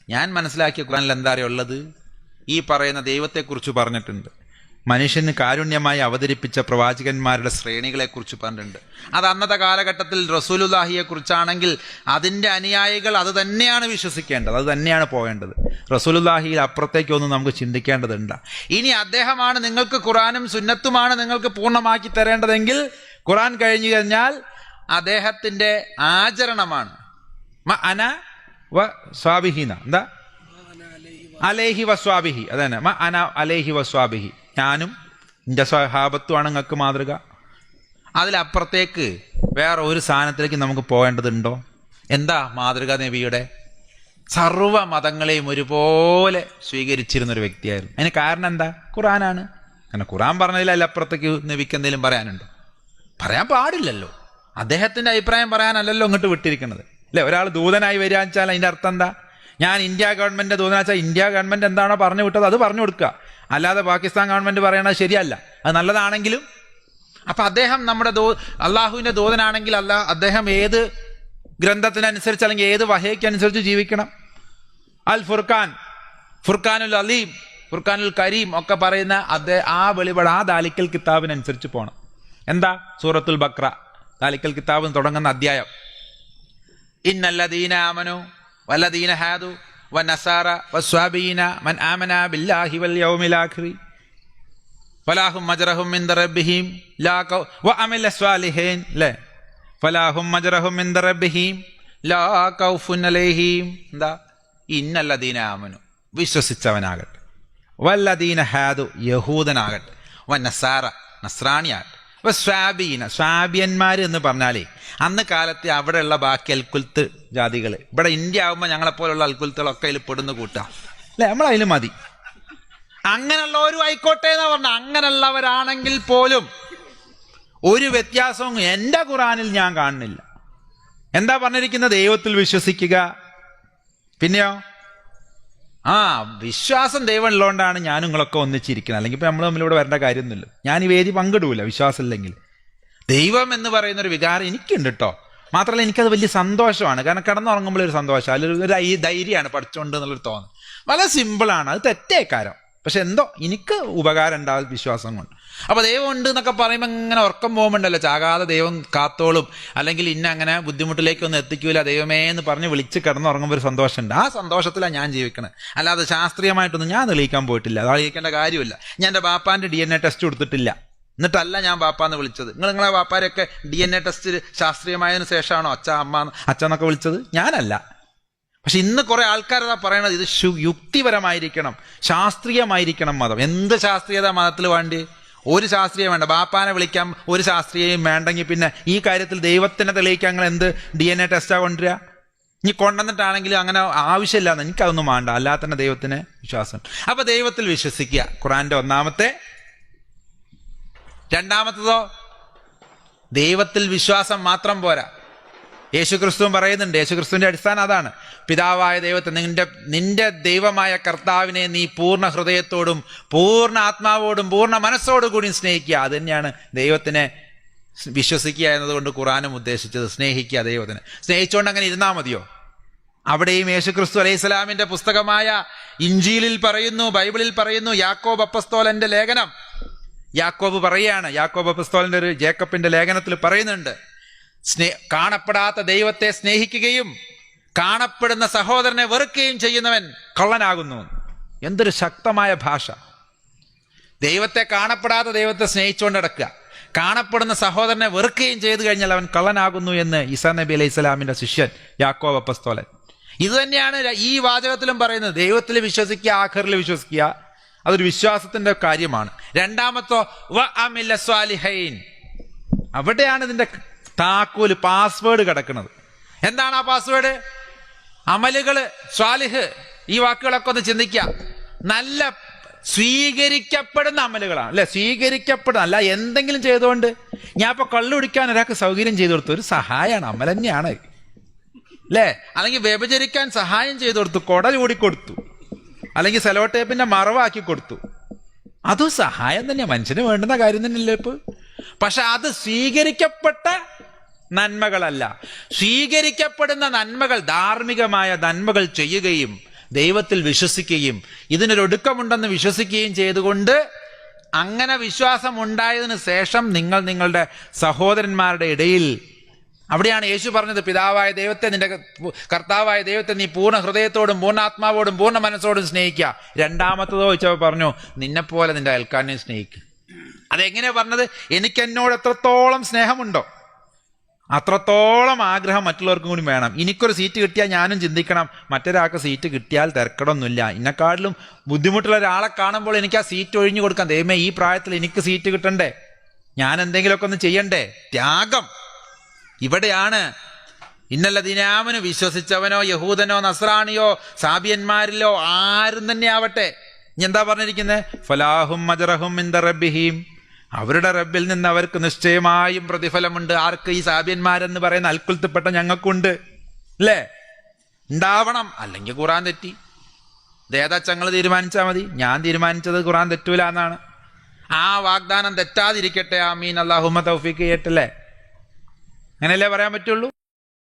ഞാൻ മനസ്സിലാക്കിയ ഖുർആനിൽ എന്താ ഉള്ളത്? ഈ പറയുന്ന ദൈവത്തെക്കുറിച്ച് പറഞ്ഞിട്ടുണ്ട്, മനുഷ്യന് കാരുണ്യമായി അവതരിപ്പിച്ച പ്രവാചകന്മാരുടെ ശ്രേണികളെക്കുറിച്ച് പറഞ്ഞിട്ടുണ്ട്. അത് അന്നത്തെ കാലഘട്ടത്തിൽ റസൂലുള്ളാഹിയെ കുറിച്ചാണെങ്കിൽ അതിൻ്റെ അനുയായികൾ അത് തന്നെയാണ് വിശ്വസിക്കേണ്ടത്, അത് തന്നെയാണ് പോകേണ്ടത്. റസൂലുള്ളാഹിയിൽ അപ്പുറത്തേക്കൊന്നും നമുക്ക് ചിന്തിക്കേണ്ടതുണ്ട്. ഇനി അദ്ദേഹമാണ് നിങ്ങൾക്ക് ഖുർആനും സുന്നത്തുമാണ് നിങ്ങൾക്ക് പൂർണ്ണമാക്കി തരേണ്ടതെങ്കിൽ ഖുർആൻ കഴിഞ്ഞു കഴിഞ്ഞാൽ അദ്ദേഹത്തിൻ്റെ ആചരണമാണ് അന വ സ്വാബിഹിന, എന്താ അലേഹി വസ്വാബിഹി, അതന്നെ അന അലേഹി വസ്വാബിഹി, ഞാനും എൻ്റെ സ്വഹാബത്തുമാണ് നിങ്ങൾക്ക് മാതൃക. അതിലപ്പുറത്തേക്ക് വേറെ ഒരു സാധനത്തിലേക്ക് നമുക്ക് പോകേണ്ടതുണ്ടോ? എന്താ മാതൃക? നബിയുടെ സർവ്വ മതങ്ങളെയും ഒരുപോലെ സ്വീകരിച്ചിരുന്നൊരു വ്യക്തിയായിരുന്നു. അതിന് കാരണം എന്താ? ഖുർആനാണ്. അങ്ങനെ ഖുർആൻ പറഞ്ഞതിൽ അതിലപ്പുറത്തേക്ക് നബിക്ക് എന്തെങ്കിലും പറയാനുണ്ടോ? പറയാൻ പാടില്ലല്ലോ. അദ്ദേഹത്തിൻ്റെ അഭിപ്രായം പറയാനല്ലല്ലോ ഇങ്ങോട്ട് വിട്ടിരിക്കുന്നത്, അല്ലേ? ഒരാൾ ദൂതനായി വരിക വെച്ചാൽ അതിൻ്റെ അർത്ഥം എന്താ? ഞാൻ ഇന്ത്യ ഗവൺമെൻറ് ദൂതനാച്ചാൽ ഇന്ത്യ ഗവൺമെൻറ് എന്താണോ പറഞ്ഞു വിട്ടത് അത് പറഞ്ഞു കൊടുക്കുക, അല്ലാതെ പാകിസ്ഥാൻ ഗവൺമെൻറ് പറയണത് ശരിയല്ല. അത് നല്ലതാണെങ്കിലും. അപ്പം അദ്ദേഹം നമ്മുടെ അള്ളാഹുവിൻ്റെ ദൂതനാണെങ്കിൽ അദ്ദേഹം ഏത് ഗ്രന്ഥത്തിനനുസരിച്ച് അല്ലെങ്കിൽ ഏത് വഹയ്ക്കനുസരിച്ച് ജീവിക്കണം? അൽ ഫുർഖാൻ, ഫുർഖാനുൽ അലീം, ഫുർഖാനുൽ കരീം ഒക്കെ പറയുന്ന ആ വെളിപാട് ആ ദാലിക്കൽ കിതാബിനനുസരിച്ച് പോകണം. എന്താ? സൂറത്തുൽ ബഖറ ദാലിക്കൽ കിതാബ് തുടങ്ങുന്ന അധ്യായം. ഇന്നല്ലദീന ആമനു വല്ലദീന ഹാദു വന്നസാറ വസ്വാബീന മൻ ആമന ബില്ലാഹി വൽ യൗമിൽ ആഖിർ ഫലാഹും അജ്റഹും ഇൻദ റബ്ബിഹിം വഅമില സ്വാലിഹീൻ ല ഫലാഹും അജ്റഹും ഇൻദ റബ്ബിഹിം ലാ ഖൗഫുൻ അലൈഹിം. എന്താ? ഇന്നല്ലദീന ആമനു, വിശ്വസിച്ചവനാകട്ടെ, വല്ലദീന ഹാദു, യഹൂദനാകട്ടെ, വന്നസാറ, നസ്രാണിയാകട്ടെ, സ്വാബീന, സ്വാബിയന്മാർ എന്ന് പറഞ്ഞാലേ അന്ന് കാലത്ത് അവിടെയുള്ള ബാക്കി അൽക്കുൽത്ത് ജാതികൾ, ഇവിടെ ഇന്ത്യ ആകുമ്പോൾ ഞങ്ങളെപ്പോലുള്ള അൽക്കുൽത്തുകളൊക്കെ അതിൽ പെടുന്ന കൂട്ടാം, അല്ലേ? നമ്മളതിൽ മതി. അങ്ങനെയുള്ളവരും ആയിക്കോട്ടെ എന്നാ പറഞ്ഞ. അങ്ങനെയുള്ളവരാണെങ്കിൽ പോലും ഒരു വ്യത്യാസവും എൻ്റെ ഖുർആനിൽ ഞാൻ കാണുന്നില്ല. എന്താ പറഞ്ഞിരിക്കുന്നത്? ദൈവത്തിൽ വിശ്വസിക്കുക. പിന്നെയോ വിശ്വാസം ദൈവം ഉള്ളതുകൊണ്ടാണ് ഞാൻ നിങ്ങളൊക്കെ ഒന്നിച്ചിരിക്കുന്നത്. അല്ലെങ്കിൽ ഇപ്പം നമ്മൾ തമ്മിലൂടെ വരേണ്ട കാര്യമൊന്നുമില്ല. ഞാൻ ഈ വേദി പങ്കിടൂല വിശ്വാസം ഇല്ലെങ്കിൽ. ദൈവം എന്ന് പറയുന്നൊരു വികാരം എനിക്കുണ്ട് കേട്ടോ. മാത്രമല്ല എനിക്കത് വലിയ സന്തോഷമാണ്. കാരണം കിടന്നുറങ്ങുമ്പോഴൊരു സന്തോഷം, അല്ലെങ്കിൽ ഈ ധൈര്യമാണ് പഠിച്ചുകൊണ്ട് എന്നുള്ളൊരു തോന്നൽ. വളരെ സിമ്പിളാണ്. അത് തെറ്റേക്കാരം, പക്ഷെ എന്തോ എനിക്ക് ഉപകാരം ഉണ്ടാവും വിശ്വാസം കൊണ്ട്. അപ്പോൾ ദൈവം ഉണ്ട് എന്നൊക്കെ പറയുമ്പോൾ ഇങ്ങനെ ഉറക്കം പോകുമ്പോണ്ടല്ലോ, ചാകാതെ ദൈവം കാത്തോളും, അല്ലെങ്കിൽ ഇന്ന അങ്ങനെ ബുദ്ധിമുട്ടിലേക്കൊന്നും എത്തിക്കൂല ദൈവമേ എന്ന് പറഞ്ഞ് വിളിച്ച് കിടന്നുറങ്ങുമ്പോൾ ഒരു സന്തോഷമുണ്ട്. ആ സന്തോഷത്തിലാണ് ഞാൻ ജീവിക്കണത്. അല്ലാതെ ശാസ്ത്രീയമായിട്ടൊന്നും ഞാൻ തെളിയിക്കാൻ പോയിട്ടില്ല. അത് അറിയിക്കേണ്ട കാര്യമില്ല. ഞാൻ എൻ്റെ ബാപ്പാൻ്റെ DNA ടെസ്റ്റ് കൊടുത്തിട്ടില്ല, എന്നിട്ടല്ല ഞാൻ ബാപ്പാന്ന് വിളിച്ചത്. നിങ്ങളെ ബാപ്പാരെയൊക്കെ DNA ടെസ്റ്റ് ശാസ്ത്രീയമായതിനു ശേഷമാണോ അച്ഛ എന്നൊക്കെ വിളിച്ചത്? ഞാനല്ല. പക്ഷെ ഇന്ന് കുറെ ആൾക്കാരതാ പറയണത് ഇത് യുക്തിപരമായിരിക്കണം, ശാസ്ത്രീയമായിരിക്കണം മതം. എന്ത് ശാസ്ത്രീയത മതത്തിൽ വേണ്ടി? ഒരു ശാസ്ത്രീയം വേണ്ട. ബാപ്പാനെ വിളിക്കാൻ ഒരു ശാസ്ത്രീയം വേണ്ടെങ്കിൽ പിന്നെ ഈ കാര്യത്തിൽ ദൈവത്തിനെ തെളിയിക്കാൻ നിങ്ങൾ എന്ത് DNA ടെസ്റ്റാ കൊണ്ടുവരിക? ഇനി കൊണ്ടുവന്നിട്ടാണെങ്കിലും അങ്ങനെ ആവശ്യമില്ലാന്ന് എനിക്കതൊന്നും വേണ്ട. അല്ലാതെ തന്നെ ദൈവത്തിന് വിശ്വാസം. അപ്പൊ ദൈവത്തിൽ വിശ്വസിക്കുക, ഖുർആന്റെ ഒന്നാമത്തെ. രണ്ടാമത്തതോ, ദൈവത്തിൽ വിശ്വാസം മാത്രം പോരാ. യേശുക്രിസ്തുവും പറയുന്നുണ്ട്, യേശുക്രിസ്തുവിന്റെ അടിസ്ഥാനം അതാണ്. പിതാവായ ദൈവത്തെ, നിന്റെ ദൈവമായ കർത്താവിനെ നീ പൂർണ്ണ ഹൃദയത്തോടും പൂർണ്ണ ആത്മാവോടും പൂർണ്ണ മനസ്സോടും കൂടി സ്നേഹിക്കുക. അത് തന്നെയാണ് ദൈവത്തിനെ വിശ്വസിക്കുക എന്നതുകൊണ്ട് ഖുർആനും ഉദ്ദേശിച്ചത്. സ്നേഹിക്കുക ദൈവത്തിനെ. സ്നേഹിച്ചുകൊണ്ട് അങ്ങനെ ഇരുന്നാൽ മതിയോ? അവിടെയും യേശുക്രിസ്തു അലൈഹി സ്വലാമിന്റെ പുസ്തകമായ ഇഞ്ചീലിൽ പറയുന്നു, ബൈബിളിൽ പറയുന്നു, യാക്കോബ് അപ്പസ്തോലന്റെ ലേഖനം, യാക്കോബ് പറയാണ്, യാക്കോബ് അപ്പസ്തോലന്റെ ഒരു ജേക്കബിന്റെ ലേഖനത്തിൽ പറയുന്നുണ്ട്, കാണപ്പെടാത്ത ദൈവത്തെ സ്നേഹിക്കുകയും കാണപ്പെടുന്ന സഹോദരനെ വെറുക്കുകയും ചെയ്യുന്നവൻ കള്ളനാകുന്നു. എന്തൊരു ശക്തമായ ഭാഷ! ദൈവത്തെ, കാണപ്പെടാത്ത ദൈവത്തെ സ്നേഹിച്ചുകൊണ്ട് നടക്കുക, കാണപ്പെടുന്ന സഹോദരനെ വെറുക്കുകയും ചെയ്തു കഴിഞ്ഞാൽ അവൻ കള്ളനാകുന്നു എന്ന് ഈസാ നബി അലൈഹി സ്വലാമിന്റെ ശിഷ്യൻ യാക്കോബ് അപ്പസ്തോലൻ. ഇത് തന്നെയാണ് ഈ വാചകത്തിലും പറയുന്നത്. ദൈവത്തിൽ വിശ്വസിക്കുക, ആഖിറിൽ വിശ്വസിക്കുക. അതൊരു വിശ്വാസത്തിന്റെ കാര്യമാണ്. രണ്ടാമത്തോ വഅമില സ്വാലിഹീൻ. അവിടെയാണ് ഇതിന്റെ താക്കോല്, പാസ്വേഡ് കിടക്കുന്നത്. എന്താണ് ആ പാസ്വേഡ്? അമലുകള്, സ്വാലിഹ്, ഈ വാക്കുകളൊക്കെ ഒന്ന് ചിന്തിക്കുക. നല്ല സ്വീകരിക്കപ്പെടുന്ന അമലുകളാണ്, അല്ലെ? സ്വീകരിക്കപ്പെടുന്ന, അല്ല എന്തെങ്കിലും ചെയ്തുകൊണ്ട്. ഞാൻ ഇപ്പൊ കള്ളു കുടിക്കാൻ ഒരാൾക്ക് സൗകര്യം ചെയ്തു കൊടുത്തു, ഒരു സഹായമാണ്, അമൽ തന്നെയാണ്, അല്ലേ? അല്ലെങ്കിൽ വ്യഭിചരിക്കാൻ സഹായം ചെയ്തു കൊടുത്തു, കൊട ചൂടിക്കൊടുത്തു, അല്ലെങ്കിൽ സെലോ ടേപ്പിന്റെ മറവാക്കി കൊടുത്തു, അതും സഹായം തന്നെയാണ്, മനുഷ്യന് വേണ്ടുന്ന കാര്യം തന്നെയല്ലേ ഇപ്പൊ. പക്ഷെ അത് സ്വീകരിക്കപ്പെട്ട നന്മകളല്ല. സ്വീകരിക്കപ്പെടുന്ന നന്മകൾ, ധാർമ്മികമായ നന്മകൾ ചെയ്യുകയും ദൈവത്തിൽ വിശ്വസിക്കുകയും ഇതിനൊരൊടുക്കമുണ്ടെന്ന് വിശ്വസിക്കുകയും ചെയ്തുകൊണ്ട് അങ്ങനെ വിശ്വാസം ഉണ്ടായതിനു ശേഷം നിങ്ങൾ നിങ്ങളുടെ സഹോദരന്മാരുടെ ഇടയിൽ, അവിടെയാണ് യേശു പറഞ്ഞത്, പിതാവായ ദൈവത്തെ, നിന്റെ കർത്താവായ ദൈവത്തെ നീ പൂർണ്ണ ഹൃദയത്തോടും പൂർണ്ണാത്മാവോടും പൂർണ്ണ മനസ്സോടും സ്നേഹിക്കുക. രണ്ടാമത്തതോ ചോദിച്ചപ്പോൾ പറഞ്ഞു, നിന്നെപ്പോലെ നിന്റെ അയൽക്കാരനെ സ്നേഹിക്കുക. അതെങ്ങനെയാ പറഞ്ഞത്? എനിക്ക് എന്നോട് എത്രത്തോളം സ്നേഹമുണ്ടോ അത്രത്തോളം ആഗ്രഹം മറ്റുള്ളവർക്കും കൂടി വേണം. എനിക്കൊരു സീറ്റ് കിട്ടിയാൽ ഞാനും ചിന്തിക്കണം, മറ്റൊരാൾക്ക് സീറ്റ് കിട്ടിയാൽ തിരക്കടൊന്നുമില്ല. എന്നെക്കാട്ടിലും ബുദ്ധിമുട്ടുള്ള ഒരാളെ കാണുമ്പോൾ എനിക്ക് ആ സീറ്റ് ഒഴിഞ്ഞു കൊടുക്കാം. ദൈവമേ, ഈ പ്രായത്തിൽ എനിക്ക് സീറ്റ് കിട്ടണ്ടേ, ഞാൻ എന്തെങ്കിലുമൊക്കെ ഒന്ന് ചെയ്യണ്ടേ. ത്യാഗം ഇവിടെയാണ്. ഇന്നല്ലദീനാമനു വിശ്വസിച്ചവനോ യഹൂദനോ നസ്രാണിയോ സാബിയന്മാരിലോ ആരും തന്നെ ആവട്ടെ, ഇനി എന്താ പറഞ്ഞിരിക്കുന്നത്? ഫലാഹും അജ്റഹും മിൻദ റബ്ബിഹിം, അവരുടെ റബ്ബിൽ നിന്ന് അവർക്ക് നിശ്ചയമായും പ്രതിഫലമുണ്ട്. ആർക്ക്? ഈ സാബിയന്മാരെന്ന് പറയുന്ന അൽക്കുലത്തിൽപ്പെട്ട ഞങ്ങൾക്കുണ്ട്, അല്ലേ? ഉണ്ടാവണം, അല്ലെങ്കിൽ ഖുറാൻ തെറ്റി. ദേതാച്ചങ്ങൾ തീരുമാനിച്ചാൽ മതി. ഞാൻ തീരുമാനിച്ചത് ഖുറാൻ തെറ്റൂല എന്നാണ്. ആ വാഗ്ദാനം തെറ്റാതിരിക്കട്ടെ. ആമീൻ. അല്ലാഹുമ്മ തൗഫീഖ് ചെയ്യട്ടല്ലേ. അങ്ങനെയല്ലേ പറയാൻ പറ്റുള്ളൂ.